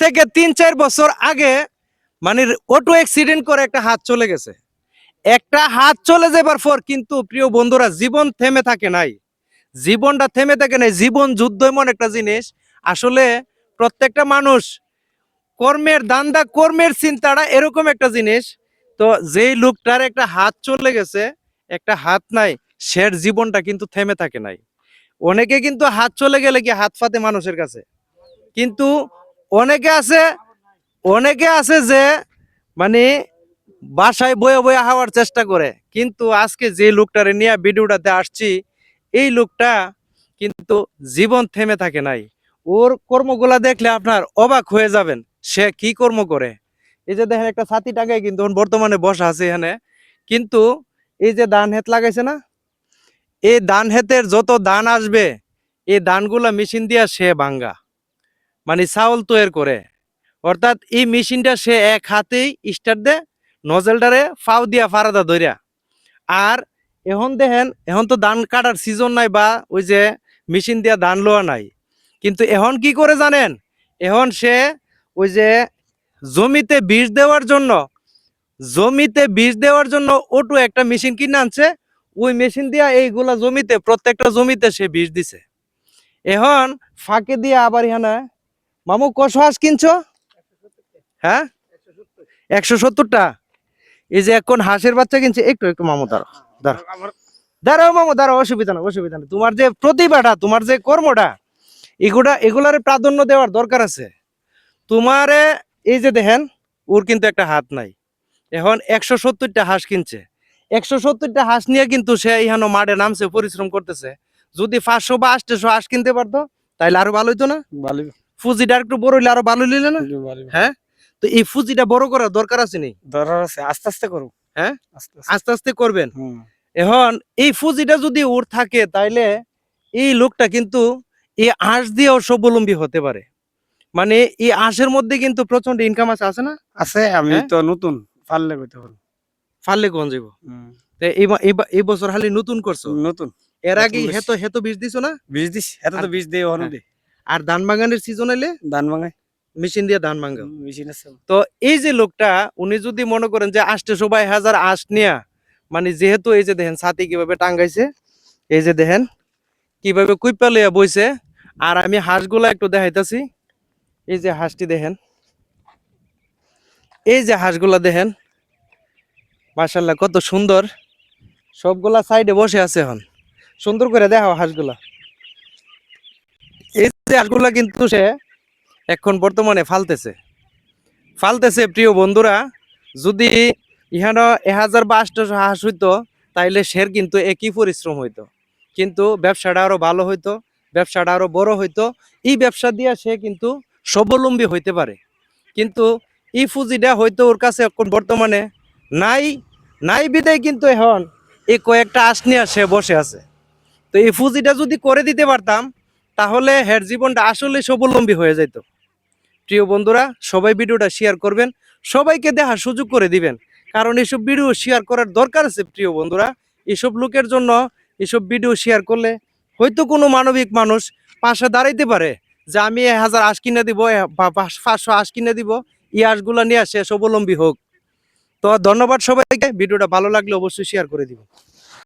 থেকে ৩-৪ বছর আগে মানে অটো অ্যাক্সিডেন্ট করে একটা হাত চলে গেছে। একটা হাত চলে যাবার পর কিন্তু প্রিয় বন্ধুরা জীবন থেমে থাকে নাই। জীবনটা থেমে থাকে নাই। জীবন যুদ্ধ এমন একটা জিনিস, আসলে প্রত্যেকটা মানুষ কর্মের দান্দা, কর্মের চিন্তাটা এরকম একটা জিনিস। তো যেই লোকটার একটা হাত চলে গেছে, একটা হাত নাই, সের জীবনটা কিন্তু থেমে থাকে নাই। অনেকে কিন্তু হাত চলে গেলে কি হাত পাতে মানুষের কাছে, কিন্তু অনেকে আছে, অনেকে আছে যে মানে বাসায় বয়ে বয়ে হাওয়ার চেষ্টা করে। কিন্তু আজকে যে লোকটারে নিয়ে ভিডিওটাতে আসছি, এই লোকটা কিন্তু জীবন থেমে থাকে নাই। ওর কর্মগুলা দেখলে আপনার অবাক হয়ে যাবেন, সে কি কর্ম করে। এই যে দেখেন একটা ছাতি টাঙ্গায় কিন্তু বর্তমানে বসা আছে এখানে। কিন্তু এই যে ধান হেত লাগাইছে না, এই ধান হেতের যত ধান আসবে, এই ধানগুলা মেশিন দিয়া সে ভাঙ্গা মানে চাউল তৈরি করে। অর্থাৎ এই মেশিনটা সে এক হাতেই স্টার্ট দে, নজেলটারে ফাও দিয়া ফারাদা ধরিয়া। আর এখন দেখেন, এখন তো ধান কাটার সিজন নাই বা ওই যে মেশিন দিয়া ধান লোয়া নাই। কিন্তু এখন কি করে জানেন, এখন সে ওই যে জমিতে বীজ দেওয়ার জন্য, জমিতে বীজ দেওয়ার জন্য অটো একটা মেশিন কিনে আনছে। ওই মেশিন দিয়া এইগুলা জমিতে, প্রত্যেকটা জমিতে সে বীজ দিছে। এখন ফাঁকে দিয়ে আবার এখানে মামু কষ হাঁস কিনছো? হ্যাঁ, 170টা। এই যে এখন হাঁসের বাচ্চা কিনছে। একটু একটু মামু দাঁড়াও, দাঁড়াও দাঁড়াও মামু দাঁড়াও, অসুবিধা না, অসুবিধা না। তোমার যে প্রতিভাটা, তোমার যে কর্মটা, এগুলার প্রাধান্য দেওয়ার দরকার আছে। তোমারে এই যে দেখেন, ওর কিন্তু একটা হাত নাই। এখন 170টা হাঁস কিনছে। 170টা হাঁস নিয়ে কিন্তু সে এখানে মাঠে নামছে, পরিশ্রম করতেছে। যদি 500 বা 800 হাঁস কিনতে পারতো তাইলে আরো ভালো হইতো না? ভালো। ফুজিটা একটু বড় হইলে আরো ভালো হইলে না? হ্যাঁ, তো এই ফুজিটা বড় করার দরকার আছে নি? দরকার আছে, আস্তে আস্তে করো। হ্যাঁ, আস্তে আস্তে করবেন। এখন এই ফুজিটা যদি ওর থাকে, তাইলে এই লোকটা কিন্তু এই হাঁস দিয়েও স্বাবলম্বী হতে পারে। মানে এই হাঁসের মধ্যে কিন্তু প্রচন্ড ইনকাম আছে না? আছে। আমি তো নতুন, পারলে কইতে পারবো। পারলে কোন যাইব? এই বছর খালি নতুন করছো? নতুন। এর আগে হেতো বীজ দিছো না? বীজ দিস, হেতো তো বীজ দেই অন্য দে। আর ধান বাগানের সিজন এলে ধান ভাঙাই, মেশিন দিয়ে ধান ভাঙাও। মেশিন আছে। তো এই যে লোকটা, উনি যদি মনে করেন যে 800 হাঁস নিয়া, মানে যেহেতু এই যে দেখেন ছাতি কিভাবে টাঙ্গাইছে, এই যে দেখেন কিভাবে কুইপা লইয়া বইছে। আর আমি হাঁসগুলা একটু দেখাইতাছি। এই যে হাঁসটি দেখেন, এই যে হাঁসগুলা দেখেন, মাশাআল্লাহ কত সুন্দর। সবগুলা সাইডে বসে আছে। এখন সুন্দর করে দেখাও হাঁসগুলা। এই যে হাঁসগুলা কিন্তু সে এখন বর্তমানে ফালতেছে প্রিয় বন্ধুরা। যদি ইহানো 1000 বা 800 হাঁস হইতো, তাইলে সের কিন্তু একই পরিশ্রম হইতো, কিন্তু ব্যবসাটা আরো ভালো হইতো, ব্যবসাটা আরো বড় হইতো। এই ব্যবসা দিয়া সে কিন্তু স্বাবলম্বী হইতে পারে। কিন্তু এই পুঁজিটা হয়তো ওর কাছে এখন বর্তমানে নাই। নাই বিদায় কিন্তু এখন এই কয়েকটা হাঁস নিয়ে সে বসে আছে। তো এই পুঁজিটা যদি করে দিতে পারতাম, তাহলে হের জীবনটা আসলে স্বাবলম্বী হয়ে যেত। প্রিয় বন্ধুরা, সবাই ভিডিওটা শেয়ার করবেন, সবাইকে দেখার সুযোগ করে দিবেন। কারণ এসব ভিডিও শেয়ার করার দরকার আছে প্রিয় বন্ধুরা। এসব লোকের জন্য এসব ভিডিও শেয়ার করলে হয়তো কোনো মানবিক মানুষ পাশে দাঁড়াইতে পারে, যে আমি 1000 হাঁস কিনে দিব বা 500 হাঁস কিনে দিব, এই হাঁসগুলো নিয়ে সে স্বাবলম্বী হোক। তো ধন্যবাদ সবাইকে। ভিডিওটা ভালো লাগলে অবশ্যই শেয়ার করে দিবেন।